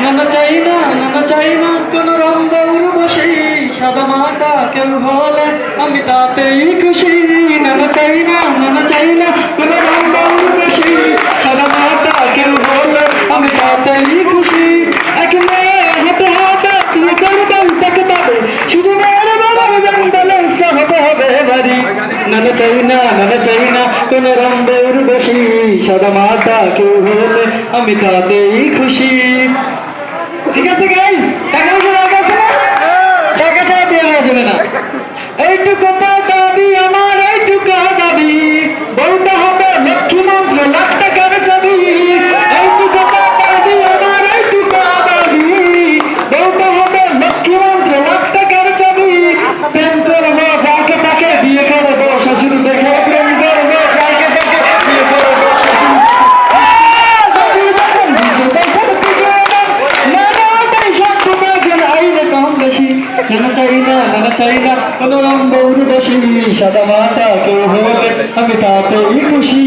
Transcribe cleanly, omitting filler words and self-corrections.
নানা চাই না কোনো রঙ্গ উর্বশী সাদা মাটা কেউ হলে আমি তাতেই খুশি নানা চাই না কোনো রঙ্গ উর্বশী সাদা মাটা কেউ হলে আমি তাতেই খুশি এক মেয়ে হাতে হাতে বিয়ে করবেন তাকে তবে শুধু মেয়ের বাবার ব্যাংক ব্যালেন্সটা হতে হবে বাড়ি নানা চাই না কোনো রঙ্গ উর্বশী সাদা মাটা কেউ হলে আমি তাতেই খুশি। ঠিক আছে গাইস, টাকা পয়সা দরকার আছে না? টাকা ছাড়া বিয়ে হওয়া যাবে না। এইটুকু দাবি আমার, এইটুকু দাবি, বউটা হবে লক্ষ্মী মন্ত্র লাখ টাকার চাবি। এইটুকু দাবি আমার, এইটুকু দাবি, বউটা হবে লক্ষ্মী মন্ত্র লাখ টাকার চাবি। প্রেম করবো যাকে তাকে, বিয়ে করবো শ্বশুর দেখে। প্রেম করবো যাকে তাকে, বিয়ে করবো শ্বশুর। নানা চাই না কোনো রঙ্গ উর্বশী সাদা মাটা কেউ হলে আমি তাতেই খুশি।